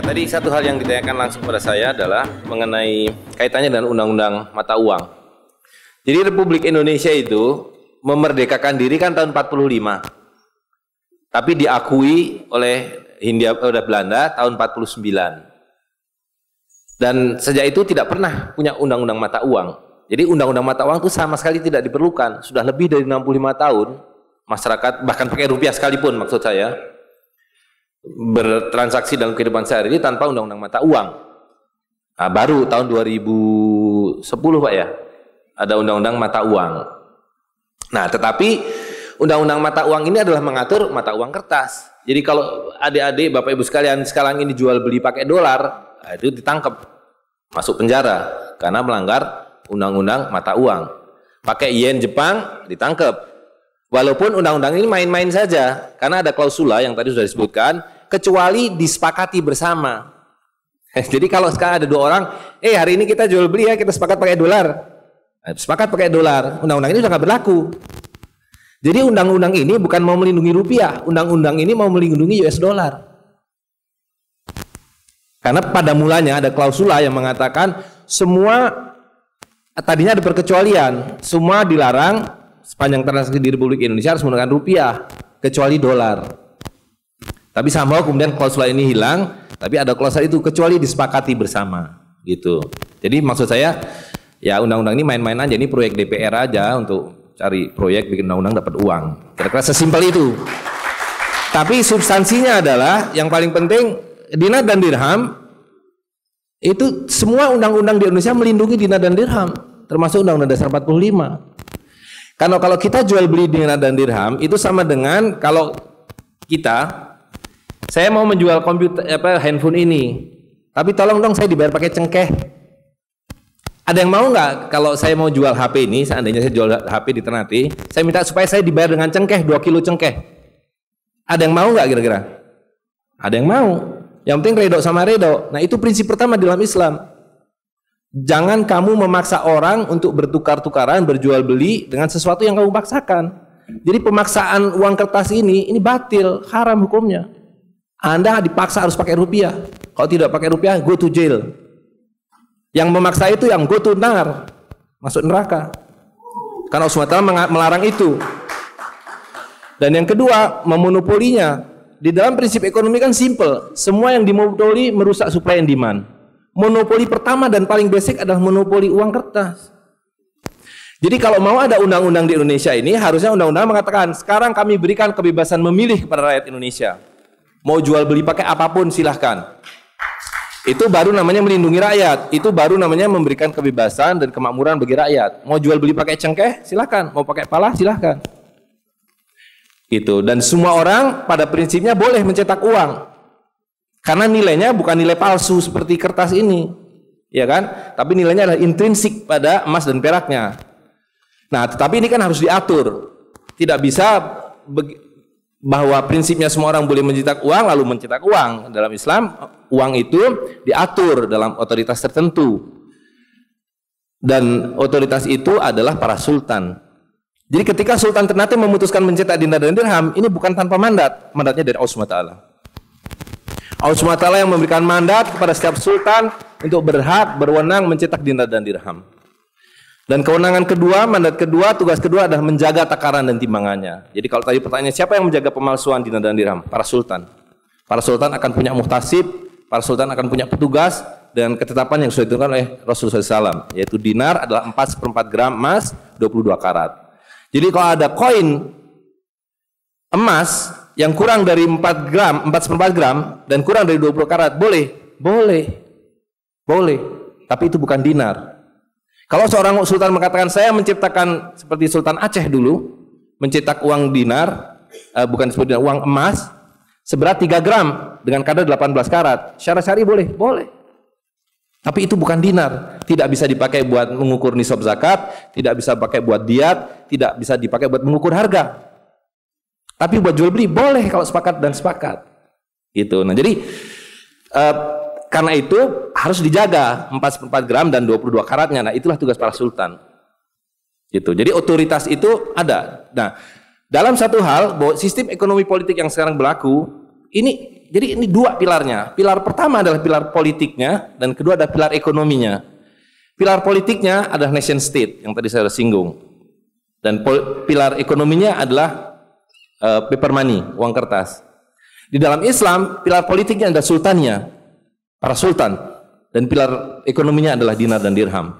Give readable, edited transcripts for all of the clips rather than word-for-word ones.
Tadi satu hal yang ditanyakan langsung pada saya adalah mengenai kaitannya dengan undang-undang mata uang. Jadi Republik Indonesia itu memerdekakan diri kan tahun 45. Tapi diakui oleh Hindia Belanda tahun 49. Dan sejak itu tidak pernah punya undang-undang mata uang. Jadi undang-undang mata uang itu sama sekali tidak diperlukan. Sudah lebih dari 65 tahun masyarakat bahkan pakai rupiah sekalipun maksud saya bertransaksi dalam kehidupan sehari-hari tanpa undang-undang mata uang. Nah, baru tahun 2010 Pak ya, ada undang-undang mata uang. Nah, tetapi undang-undang mata uang ini adalah mengatur mata uang kertas. Jadi kalau adik-adik, Bapak Ibu sekalian sekarang ini jual beli pakai dolar, nah itu ditangkap, masuk penjara karena melanggar undang-undang mata uang. Pakai yen Jepang ditangkap. Walaupun undang-undang ini main-main saja, karena ada klausula yang tadi sudah disebutkan, kecuali disepakati bersama. Jadi kalau sekarang ada dua orang, hari ini kita jual beli ya, kita sepakat pakai dolar. Sepakat pakai dolar, undang-undang ini sudah nggak berlaku. Jadi undang-undang ini bukan mau melindungi rupiah, undang-undang ini mau melindungi US dollar. Karena pada mulanya ada klausula yang mengatakan semua, tadinya ada perkecualian, semua dilarang sepanjang transaksi di Republik Indonesia harus menggunakan rupiah, kecuali dolar. Tapi somehow kemudian klausula ini hilang, tapi ada klausula itu kecuali disepakati bersama, gitu. Jadi maksud saya, ya undang-undang ini main-main aja, ini proyek DPR aja untuk cari proyek bikin undang-undang dapat uang. Kira-kira sesimpel itu. Tapi substansinya adalah yang paling penting dinar dan dirham itu semua undang-undang di Indonesia melindungi dinar dan dirham, termasuk Undang-Undang Dasar 45. Karena kalau kita jual beli dinar dan dirham itu sama dengan kalau saya mau menjual komputer handphone ini, tapi tolong dong saya dibayar pakai cengkeh. Ada yang mau nggak kalau saya mau jual HP ini, seandainya saya jual HP di Ternate, saya minta supaya saya dibayar dengan cengkeh, 2 kilo cengkeh. Ada yang mau nggak kira-kira? Ada yang mau. Yang penting redo sama redo. Nah itu prinsip pertama dalam Islam. Jangan kamu memaksa orang untuk bertukar-tukaran, berjual beli dengan sesuatu yang kamu paksakan. Jadi pemaksaan uang kertas ini batil, haram hukumnya. Anda dipaksa harus pakai rupiah. Kalau tidak pakai rupiah, go to jail. Yang memaksa itu yang go to nar, masuk neraka. Karena Allah SWT melarang itu. Dan yang kedua, memonopolinya. Di dalam prinsip ekonomi kan simple, semua yang dimonopoli merusak supply and demand. Monopoli pertama dan paling basic adalah monopoli uang kertas. Jadi kalau mau ada undang-undang di Indonesia ini, harusnya undang-undang mengatakan, sekarang kami berikan kebebasan memilih kepada rakyat Indonesia. Mau jual beli pakai apapun silahkan. Itu baru namanya melindungi rakyat. Itu baru namanya memberikan kebebasan dan kemakmuran bagi rakyat. Mau jual beli pakai cengkeh silahkan, mau pakai pala silahkan. Itu. Dan semua orang pada prinsipnya boleh mencetak uang. Karena nilainya bukan nilai palsu seperti kertas ini, ya kan? Tapi nilainya adalah intrinsik pada emas dan peraknya. Nah, tetapi ini kan harus diatur. Tidak bisa bahwa prinsipnya semua orang boleh mencetak uang lalu mencetak uang. Dalam Islam, uang itu diatur dalam otoritas tertentu. Dan otoritas itu adalah para sultan. Jadi ketika Sultan Ternate memutuskan mencetak dinar dan dirham, ini bukan tanpa mandat. Mandatnya dari Allah SWT. Allah SWT yang memberikan mandat kepada setiap sultan untuk berwenang mencetak dinar dan dirham. Dan kewenangan kedua, mandat kedua, tugas kedua adalah menjaga takaran dan timbangannya. Jadi kalau tadi pertanyaan siapa yang menjaga pemalsuan dinar dan dirham? Para sultan. Para sultan akan punya muhtasib, para sultan akan punya petugas dengan ketetapan yang sudah ditentukan oleh Rasulullah SAW, yaitu dinar adalah 4/4 gram emas, 22 karat. Jadi kalau ada koin emas yang kurang dari 4 gram, 4/4 gram dan kurang dari 20 karat, boleh. Tapi itu bukan dinar. Kalau seorang sultan mengatakan saya menciptakan seperti Sultan Aceh dulu, mencetak uang dinar, bukan seperti uang emas, seberat 3 gram dengan kadar 18 karat. Secara syar'i boleh. Tapi itu bukan dinar, tidak bisa dipakai buat mengukur nisab zakat, tidak bisa dipakai buat diat, tidak bisa dipakai buat mengukur harga. Tapi buat jual beli boleh kalau sepakat dan sepakat. Gitu. Nah, jadi karena itu harus dijaga 4/4 gram dan 22 karatnya. Nah, itulah tugas para sultan. Gitu. Jadi otoritas itu ada. Nah, dalam satu hal bahwa sistem ekonomi politik yang sekarang berlaku Jadi ini dua pilarnya. Pilar pertama adalah pilar politiknya, dan kedua adalah pilar ekonominya. Pilar politiknya adalah nation state yang tadi saya sudah singgung, dan pilar ekonominya adalah paper money, uang kertas. Di dalam Islam, pilar politiknya adalah sultannya, para sultan, dan pilar ekonominya adalah dinar dan dirham.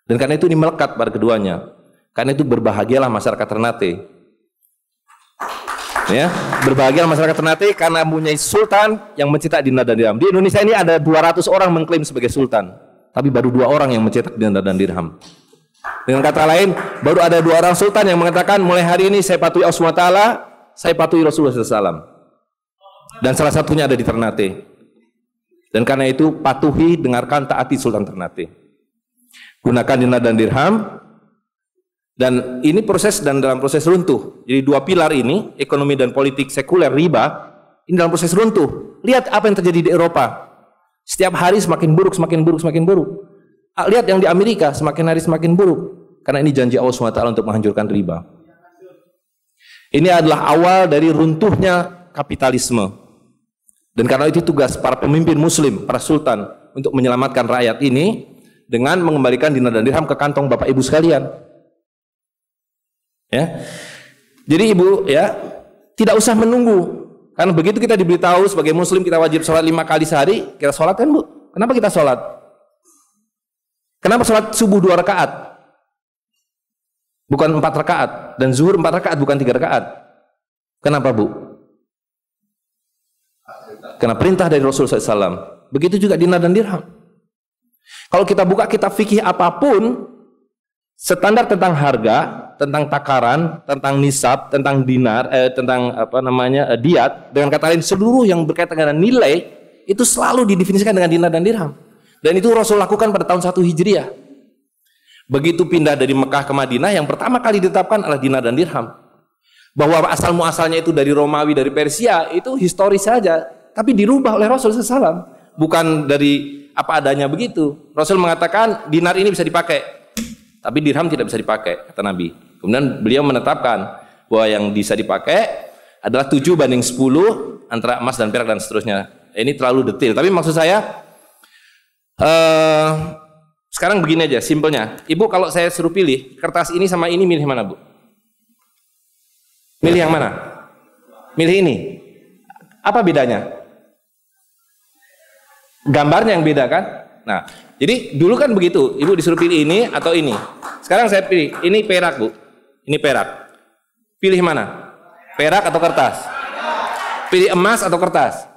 Dan karena itu ini melekat pada keduanya. Karena itu berbahagialah masyarakat Ternate. Ya, berbahagialah masyarakat Ternate karena mempunyai sultan yang mencetak dinar dan dirham. Di Indonesia ini ada 200 orang mengklaim sebagai sultan, tapi baru 2 orang yang mencetak dinar dan dirham. Dengan kata lain, baru ada 2 orang sultan yang mengatakan mulai hari ini saya patuhi Allah SWT, saya patuhi Rasulullah SAW. Dan salah satunya ada di Ternate. Dan karena itu patuhi, dengarkan, taati Sultan Ternate. Gunakan dinar dan dirham. Dan ini proses dan dalam proses runtuh. Jadi 2 pilar ini, ekonomi dan politik sekuler, riba, ini dalam proses runtuh. Lihat apa yang terjadi di Eropa. Setiap hari semakin buruk, semakin buruk, semakin buruk. Lihat yang di Amerika, semakin hari semakin buruk. Karena ini janji Allah SWT untuk menghancurkan riba. Ini adalah awal dari runtuhnya kapitalisme. Dan karena itu tugas para pemimpin muslim, para sultan, untuk menyelamatkan rakyat ini dengan mengembalikan dinar dan dirham ke kantong Bapak Ibu sekalian. Ya, jadi ibu ya tidak usah menunggu, karena begitu kita diberitahu sebagai muslim kita wajib sholat 5 kali sehari, kita sholat kan bu? Kenapa kita sholat? Kenapa sholat subuh 2 rakaat? Bukan 4 rakaat, dan zuhur 4 rakaat bukan 3 rakaat. Kenapa bu? Karena perintah dari Rasulullah SAW. Begitu juga dinar dan dirham. Kalau kita buka kitab fikih apapun, standar tentang harga, tentang takaran, tentang nisab, tentang dinar, tentang diat, dengan kata lain seluruh yang berkaitan dengan nilai itu selalu didefinisikan dengan dinar dan dirham. Dan itu Rasul lakukan pada tahun 1 Hijriah. Begitu pindah dari Mekah ke Madinah, yang pertama kali ditetapkan adalah dinar dan dirham. Bahwa asal muasalnya itu dari Romawi, dari Persia, itu historis saja, tapi dirubah oleh Rasul SAW. Bukan dari apa adanya begitu. Rasul mengatakan dinar ini bisa dipakai, tapi dirham tidak bisa dipakai, kata Nabi. Kemudian beliau menetapkan bahwa yang bisa dipakai adalah 7:10 antara emas dan perak dan seterusnya. Ini terlalu detail, tapi maksud saya sekarang begini aja, simpelnya. Ibu kalau saya suruh pilih kertas ini sama ini, milih mana bu? Milih yang mana? Milih ini. Apa bedanya? Gambarnya yang beda kan? Nah, jadi dulu kan begitu, ibu disuruh pilih ini atau ini. Sekarang saya pilih, ini perak bu, ini perak. Pilih mana? Perak atau kertas? Pilih emas atau kertas?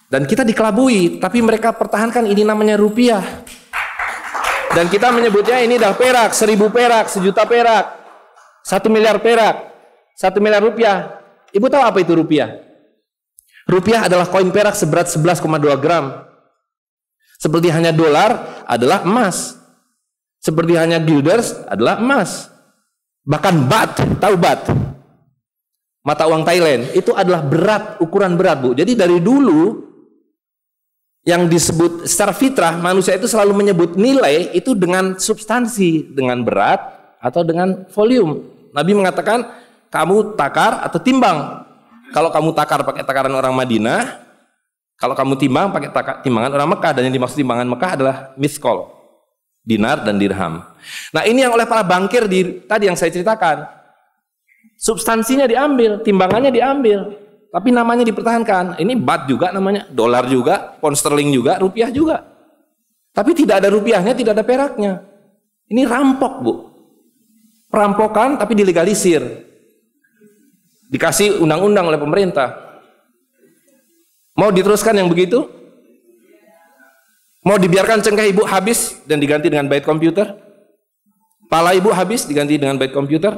Dan kita dikelabui, tapi mereka pertahankan ini namanya rupiah. Dan kita menyebutnya ini dah perak, 1000 perak, 1.000.000 perak, 1 miliar perak, 1 miliar rupiah. Ibu tahu apa itu rupiah? Rupiah adalah koin perak seberat 11,2 gram. Seperti hanya dolar adalah emas. Seperti hanya guilders adalah emas. Bahkan baht, tahu baht? Mata uang Thailand, itu adalah berat, ukuran berat bu. Jadi dari dulu yang disebut secara fitrah, manusia itu selalu menyebut nilai itu dengan substansi, dengan berat atau dengan volume. Nabi mengatakan kamu takar atau timbang. Kalau kamu takar pakai takaran orang Madinah, kalau kamu timbang pakai timbangan orang Mekah, dan yang dimaksud timbangan Mekah adalah miskol, dinar dan dirham. Nah ini yang oleh para bankir tadi yang saya ceritakan, substansinya diambil, timbangannya diambil, tapi namanya dipertahankan. Ini baht juga namanya, dolar juga, pound sterling juga, rupiah juga. Tapi tidak ada rupiahnya, tidak ada peraknya. Ini rampok bu, perampokan tapi dilegalisir. Dikasih undang-undang oleh pemerintah. Mau diteruskan yang begitu? Mau dibiarkan cengkeh ibu habis dan diganti dengan byte komputer? Pala ibu habis diganti dengan byte komputer?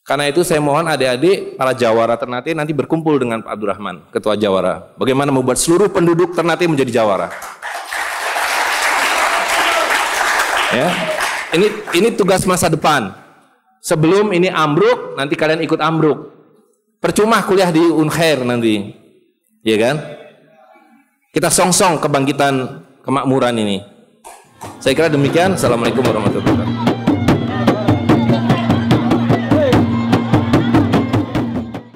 Karena itu saya mohon adik-adik para jawara Ternate nanti berkumpul dengan Pak Abdurrahman, Ketua Jawara. Bagaimana membuat seluruh penduduk Ternate menjadi jawara? Ya, ini tugas masa depan. Sebelum ini ambruk, nanti kalian ikut ambruk. Percuma kuliah di Unkhair nanti, ya kan? Kita song-song kebangkitan kemakmuran ini. Saya kira demikian. Assalamualaikum warahmatullahi wabarakatuh.